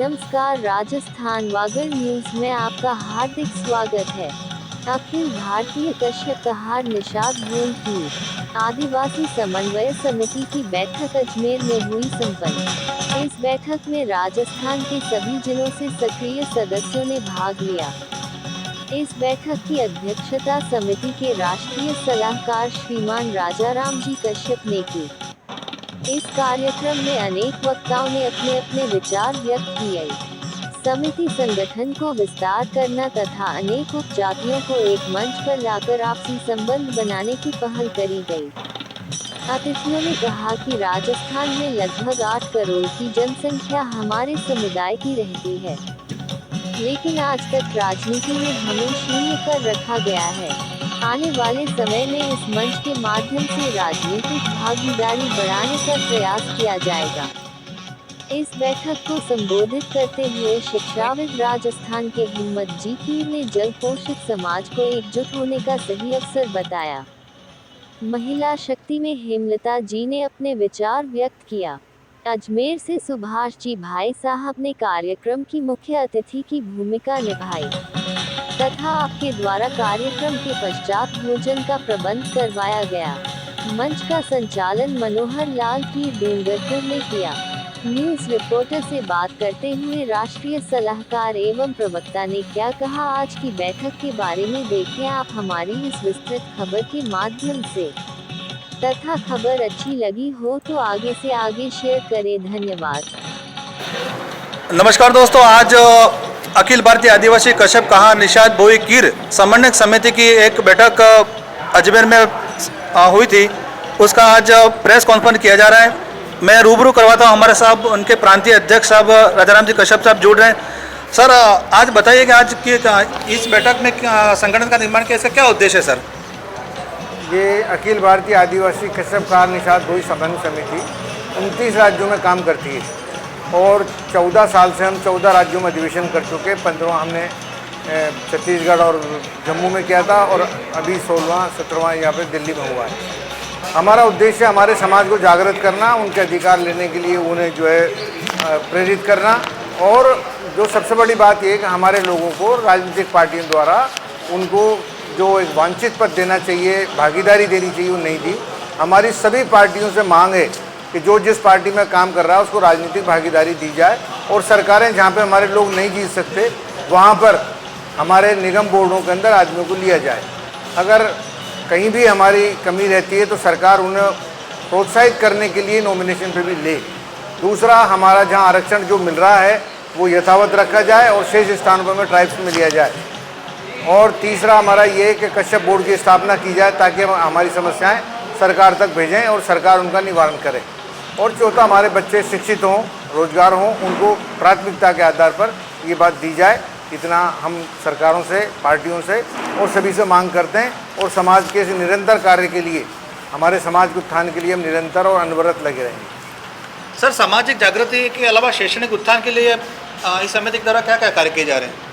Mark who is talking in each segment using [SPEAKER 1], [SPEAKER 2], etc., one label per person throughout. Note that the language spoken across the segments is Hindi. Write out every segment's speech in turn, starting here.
[SPEAKER 1] नमस्कार, राजस्थान वागड़ न्यूज में आपका हार्दिक स्वागत है। अखिल भारतीय कश्यप कहार निषाद भूल की आदिवासी समन्वय समिति की बैठक अजमेर में हुई संपन्न। इस बैठक में राजस्थान के सभी जिलों से सक्रिय सदस्यों ने भाग लिया। इस बैठक की अध्यक्षता समिति के राष्ट्रीय सलाहकार श्रीमान राजाराम जी कश्यप ने की। इस कार्यक्रम में अनेक वक्ताओं ने अपने अपने विचार व्यक्त किए। समिति संगठन को विस्तार करना तथा अनेक उपजातियों को एक मंच पर लाकर आपसी संबंध बनाने की पहल करी गई। अतिथियों ने कहा कि राजस्थान में लगभग 8 करोड़ की जनसंख्या हमारे समुदाय की रहती है, लेकिन आज तक राजनीति में हमें शून्य कर रखा गया है। आने वाले समय में इस मंच के माध्यम से राजनीतिक भागीदारी बढ़ाने का प्रयास किया जाएगा। इस बैठक को संबोधित करते हुए शिक्षाविद राजस्थान के हिम्मत जी कीर ने जल पोषित समाज को एकजुट होने का सही अवसर बताया। महिला शक्ति में हेमलता जी ने अपने विचार व्यक्त किया। अजमेर से सुभाष जी भाई साहब ने कार्यक्रम की मुख्य अतिथि की भूमिका निभाई तथा आपके द्वारा कार्यक्रम के पश्चात भोजन का प्रबंध करवाया गया। मंच का संचालन मनोहर लाल की डूंगरपुर ने किया। न्यूज रिपोर्टर से बात करते हुए राष्ट्रीय सलाहकार एवं प्रवक्ता ने क्या कहा, आज की बैठक के बारे में देखें आप हमारी इस विस्तृत खबर के माध्यम से, तथा खबर अच्छी लगी हो तो आगे से आगे शेयर करें। धन्यवाद।
[SPEAKER 2] नमस्कार दोस्तों, आज अखिल भारतीय आदिवासी कश्यप कहार निषाद भोई कीर समन्वय समिति की एक बैठक अजमेर में हुई थी। उसका आज प्रेस कॉन्फ्रेंस किया जा रहा है। मैं रूबरू करवाता हूं, हमारे साहब उनके प्रांतीय अध्यक्ष साहब राजाराम जी कश्यप साहब जुड़ रहे हैं। सर, आज बताइए कि आज की इस बैठक में संगठन का निर्माण किया, इसका क्या उद्देश्य है सर?
[SPEAKER 3] ये अखिल भारतीय आदिवासी कश्यप कहार निषाद भोई समन्वय समिति 29 राज्यों में काम करती है और 14 साल से हम 14 राज्यों में अधिवेशन कर चुके। 15वां हमने छत्तीसगढ़ और जम्मू में किया था और अभी 16वां 17वां यहाँ पे दिल्ली में हुआ है। हमारा उद्देश्य हमारे समाज को जागृत करना, उनके अधिकार लेने के लिए उन्हें जो है प्रेरित करना, और जो सबसे बड़ी बात ये कि हमारे लोगों को राजनीतिक पार्टियों द्वारा उनको जो एक वांछित पद देना चाहिए, भागीदारी देनी चाहिए, वो नहीं दी। हमारी सभी पार्टियों से मांग है कि जो जिस पार्टी में काम कर रहा है उसको राजनीतिक भागीदारी दी जाए, और सरकारें जहाँ पे हमारे लोग नहीं जीत सकते वहाँ पर हमारे निगम बोर्डों के अंदर आदमियों को लिया जाए। अगर कहीं भी हमारी कमी रहती है तो सरकार उन्हें प्रोत्साहित करने के लिए नॉमिनेशन पे भी ले। दूसरा, हमारा जहाँ आरक्षण जो मिल रहा है वो यथावत रखा जाए और शेष स्थानों पर में ट्राइब्स में लिया जाए। और तीसरा हमारा ये है कि कश्यप बोर्ड की स्थापना की जाए ताकि हमारी समस्याएँ सरकार तक भेजें और सरकार उनका निवारण करे। और चौथा, हमारे बच्चे शिक्षित हों, रोजगार हों, उनको प्राथमिकता के आधार पर ये बात दी जाए। इतना हम सरकारों से, पार्टियों से और सभी से मांग करते हैं, और समाज के इस निरंतर कार्य के लिए, हमारे समाज के उत्थान के लिए हम निरंतर और अनवरत लगे रहेंगे।
[SPEAKER 2] सर, सामाजिक जागृति के अलावा शैक्षणिक उत्थान के लिए इस समिति के द्वारा क्या क्या कार्य किए जा रहे हैं?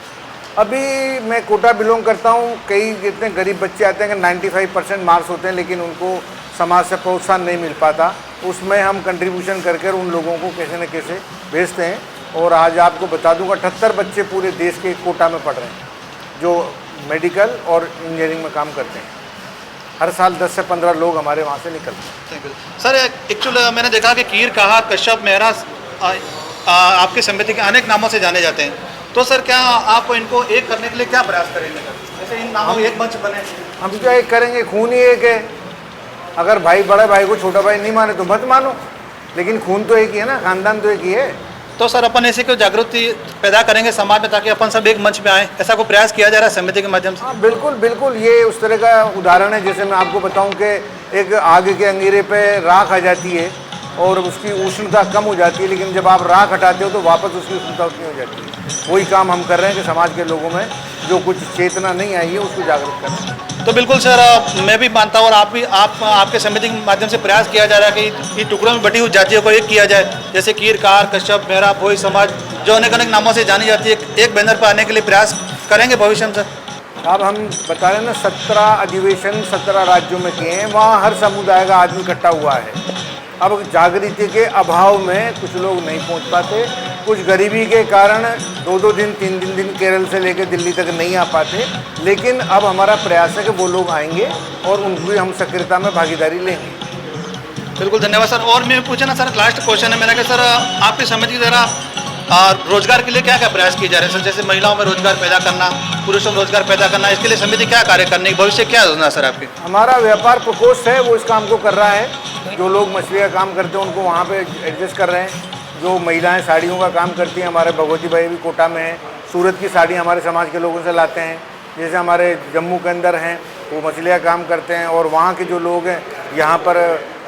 [SPEAKER 3] अभी मैं कोटा बिलोंग करता हूँ। कई इतने गरीब बच्चे आते हैं कि 95% मार्क्स होते हैं लेकिन उनको समाज से प्रोत्साहन नहीं मिल पाता। उसमें हम कंट्रीब्यूशन करके उन लोगों को कैसे न कैसे भेजते हैं। और आज आपको बता दूंगा 78 बच्चे पूरे देश के कोटा में पढ़ रहे हैं जो मेडिकल और इंजीनियरिंग में काम करते हैं। हर साल 10 से 15 लोग हमारे वहाँ से निकलते हैं।
[SPEAKER 2] Thank you sir. एक्चुअली मैंने देखा कि कीर कहार कश्यप मेहरा आपकी समिति के अनेक नामों से जाने जाते हैं, तो सर क्या आप इनको एक करने के लिए क्या प्रयास करेंगे? जैसे इन नामों एक मंच बने,
[SPEAKER 3] हम क्या एक करेंगे? खून ही एक है। अगर भाई बड़े भाई को छोटा भाई नहीं माने तो मत मानो, लेकिन खून तो एक ही है ना, खानदान तो एक ही है।
[SPEAKER 2] तो सर अपन ऐसे क्यों जागृति पैदा करेंगे समाज में ताकि अपन सब एक मंच पे आए? ऐसा कोई प्रयास किया जा रहा है समिति के माध्यम से?
[SPEAKER 3] हाँ, बिल्कुल बिल्कुल। ये उस तरह का उदाहरण है। जैसे मैं आपको बताऊं कि एक आग के अंगीरे पे राख आ जाती है और उसकी उष्णता कम हो जाती है, लेकिन जब आप राख हटाते हो तो वापस उसकी उष्णता उतनी हो जाती है। वही काम हम कर रहे हैं कि समाज के लोगों में जो कुछ चेतना नहीं आई है उसको जागृत करना।
[SPEAKER 2] तो बिल्कुल सर, मैं भी मानता हूँ और आपके समिति के माध्यम से प्रयास किया जा रहा है कि टुकड़ों में बटी हुई जातियों को एक किया जाए। जैसे कीर कहार कश्यप मेहरा भोई समाज जो अनेक अनेक नामों से जानी जाती है, एक बैनर पर आने के लिए प्रयास करेंगे भविष्य में सर।
[SPEAKER 3] अब हम बता रहे हैं ना, 17 अधिवेशन 17 राज्यों में किए हैं, वहाँ हर समुदाय का आदमी इकट्ठा हुआ है। अब जागृति के अभाव में कुछ लोग नहीं पहुँच पाते, कुछ गरीबी के कारण 2-2 दिन 3-3 दिन केरल से लेकर दिल्ली तक नहीं आ पाते, लेकिन अब हमारा प्रयास है कि वो लोग आएंगे और उनको भी हम सक्रियता में भागीदारी लेंगे।
[SPEAKER 2] बिल्कुल धन्यवाद सर। और मैं पूछा ना सर, लास्ट क्वेश्चन है मेरा कि सर आपकी समिति की तरह रोजगार के लिए क्या क्या प्रयास किए जा रहे हैं सर? जैसे महिलाओं में रोजगार पैदा करना, पुरुषों में रोजगार पैदा करना, इसके लिए समिति क्या कार्य करने की भविष्य क्या योजना है सर आपकी?
[SPEAKER 3] हमारा व्यापार प्रकोष्ठ है, वो इस काम को कर रहा है। जो लोग मछली का काम करते हैं उनको वहाँ पे एडजस्ट कर रहे हैं। जो महिलाएं साड़ियों का काम करती हैं, हमारे भगवती भाई भी कोटा में हैं। सूरत की साड़ी हमारे समाज के लोगों से लाते हैं। जैसे हमारे जम्मू के अंदर हैं, वो मछली का काम करते हैं, और वहाँ के जो लोग हैं यहाँ पर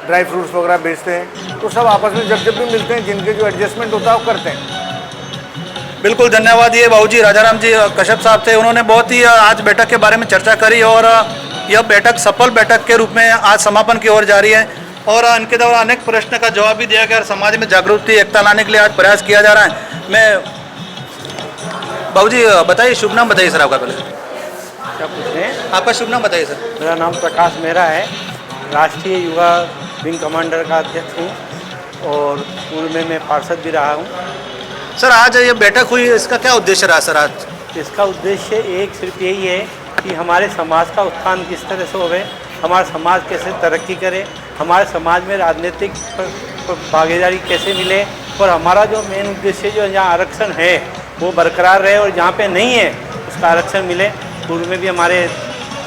[SPEAKER 3] ड्राई फ्रूट्स वगैरह बेचते हैं। तो सब आपस में जब भी मिलते हैं, जिनके जो एडजस्टमेंट होता है वो करते हैं।
[SPEAKER 2] बिल्कुल धन्यवाद। ये बाबूजी राजाराम जी कश्यप साहब थे, उन्होंने बहुत ही आज बैठक के बारे में चर्चा करी, और यह बैठक सफल बैठक के रूप में आज समापन की ओर जा रही है। और इनके द्वारा अनेक प्रश्न का जवाब भी दिया गया और समाज में जागृति एकता लाने के लिए आज प्रयास किया जा रहा है। मैं बाबूजी बताइए, शुभ नाम बताइए सर आपका पहले।
[SPEAKER 4] क्या पूछ रहे हैं?
[SPEAKER 2] आपका शुभ नाम बताइए सर।
[SPEAKER 4] मेरा नाम प्रकाश मेहरा है, राष्ट्रीय युवा विंग कमांडर का अध्यक्ष हूँ, और पूर्व में मैं पार्षद भी रहा हूँ।
[SPEAKER 2] सर आज ये बैठक हुई, इसका क्या उद्देश्य रहा सर आज?
[SPEAKER 4] इसका उद्देश्य एक सिर्फ यही है कि हमारे समाज का उत्थान किस तरह से होवे, हमारा समाज कैसे तरक्की करे, हमारे समाज में राजनीतिक भागीदारी कैसे मिले, और हमारा जो मेन उद्देश्य जो जहाँ आरक्षण है वो बरकरार रहे, और जहाँ पे नहीं है उसका आरक्षण मिले। पूर्व में भी हमारे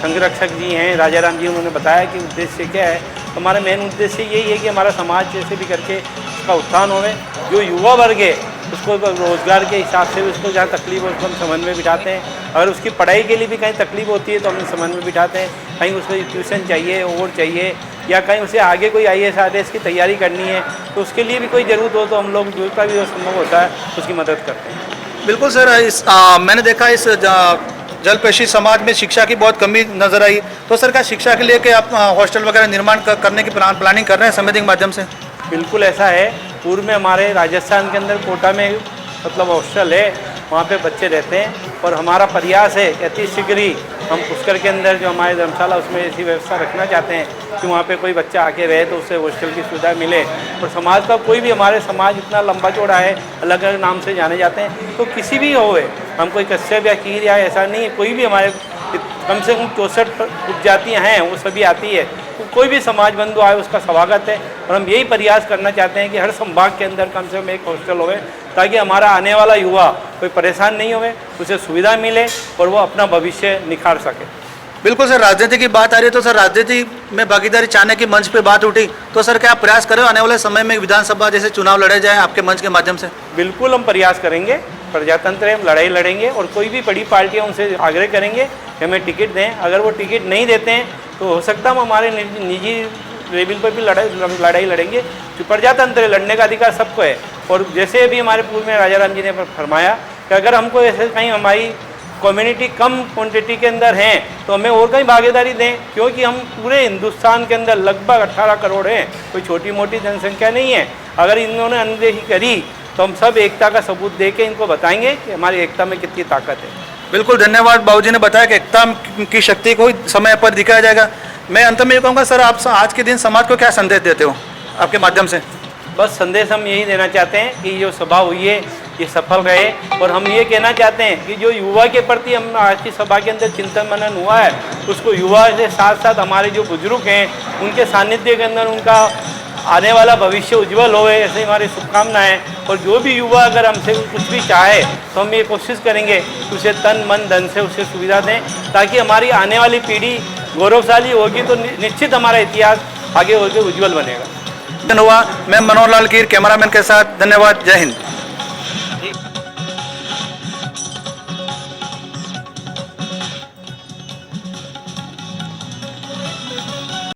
[SPEAKER 4] संरक्षक जी हैं राजाराम जी, उन्होंने बताया कि उद्देश्य क्या है। हमारा मेन उद्देश्य यही है कि हमारा समाज जैसे भी करके उसका उत्थान होवे। जो युवा वर्ग है उसको रोज़गार के हिसाब से उसको जहाँ तकलीफ हो उसको हम समन्वय में बिठाते हैं। अगर उसकी पढ़ाई के लिए भी कहीं तकलीफ होती है तो हम समन्वय में बिठाते हैं। कहीं उसको ट्यूशन चाहिए और चाहिए, या कहीं उसे आगे कोई IAS IAS की तैयारी करनी है तो उसके लिए भी कोई ज़रूरत हो तो हम लोग जो का भी संभव होता है उसकी मदद करते हैं।
[SPEAKER 2] बिल्कुल सर। मैंने देखा इस जलपेशी समाज में शिक्षा की बहुत कमी नजर आई, तो सर क्या शिक्षा के लिए कि आप हॉस्टल वगैरह निर्माण करने की प्लानिंग कर रहे हैं समिति के माध्यम से?
[SPEAKER 4] बिल्कुल ऐसा है। पूर्व में हमारे राजस्थान के अंदर कोटा में मतलब हॉस्टल है, वहाँ पे बच्चे रहते हैं, और हमारा प्रयास है कि अति शीघ्र ही हम पुष्कर के अंदर जो हमारे धर्मशाला उसमें ऐसी व्यवस्था रखना चाहते हैं कि वहाँ पे कोई बच्चा आके रहे तो उससे हॉस्टल की सुविधा मिले। और समाज का कोई भी, हमारे समाज इतना लंबा चौड़ा है, अलग अलग नाम से जाने जाते हैं, तो किसी भी होए, हम कोई कश्यप या कीर या ऐसा नहीं है, कोई भी हमारे कम से कम 64 उपजातियाँ हैं वो सभी आती है, तो कोई भी समाज बंधु आए उसका स्वागत है। और हम यही प्रयास करना चाहते हैं कि हर संभाग के अंदर कम से कम एक हॉस्टल होवे, ताकि हमारा आने वाला युवा कोई परेशान नहीं होवे, उसे सुविधा मिले और वो अपना भविष्य निखार सके।
[SPEAKER 2] बिल्कुल सर। राजनीति की बात आ रही है तो सर राजनीति में भागीदारी चाहने की मंच पे बात उठी, तो सर क्या आप प्रयास करें आने वाले समय में विधानसभा जैसे चुनाव लड़े जाएँ आपके मंच के माध्यम से?
[SPEAKER 4] बिल्कुल हम प्रयास करेंगे, प्रजातंत्र है, हम लड़ाई लड़ेंगे, और कोई भी बड़ी पार्टियाँ उनसे आग्रह करेंगे कि हमें टिकट दें। अगर वो टिकट नहीं देते हैं तो हो सकता है हम हमारे निजी लेवल पर भी लड़ाई लड़ेंगे। जो प्रजातंत्र है, लड़ने का अधिकार सबको है। और जैसे अभी हमारे पूर्व में राजाराम जी ने फरमाया कि अगर हमको ऐसे कहीं हमारी कम्युनिटी कम क्वांटिटी के अंदर हैं तो हमें और कहीं भागीदारी दें, क्योंकि हम पूरे हिंदुस्तान के अंदर लगभग 18 करोड़ हैं, कोई छोटी मोटी जनसंख्या नहीं है। अगर इन्होंने अनदेखी करी तो हम सब एकता का सबूत दे के इनको बताएंगे कि हमारी एकता में कितनी ताकत है।
[SPEAKER 2] बिल्कुल धन्यवाद। बाबूजी ने बताया कि एकता की शक्ति को समय पर दिखाया जाएगा। मैं अंत में ये कहूँगा सर, आप आज के दिन समाज को क्या संदेश देते हो आपके माध्यम से?
[SPEAKER 4] बस संदेश हम यही देना चाहते हैं कि जो सभा हुई है ये सफल रहे, और हम ये कहना चाहते हैं कि जो युवा के प्रति हम आज की सभा के अंदर चिंतन मनन हुआ है उसको युवा के साथ साथ हमारे जो बुजुर्ग हैं उनके सानिध्य के अंदर उनका आने वाला भविष्य उज्जवल हो, ऐसे हमारी शुभकामनाएं। और जो भी युवा अगर हमसे कुछ भी चाहे तो हम ये कोशिश करेंगे कि उसे तन मन धन से उसे सुविधा दें, ताकि हमारी आने वाली पीढ़ी गौरवशाली होगी तो निश्चित हमारा इतिहास आगे होकर उज्जवल बनेगा।
[SPEAKER 2] हुआ मैं मनोहर लाल कीर कैमरामैन के साथ। धन्यवाद। जय हिंद।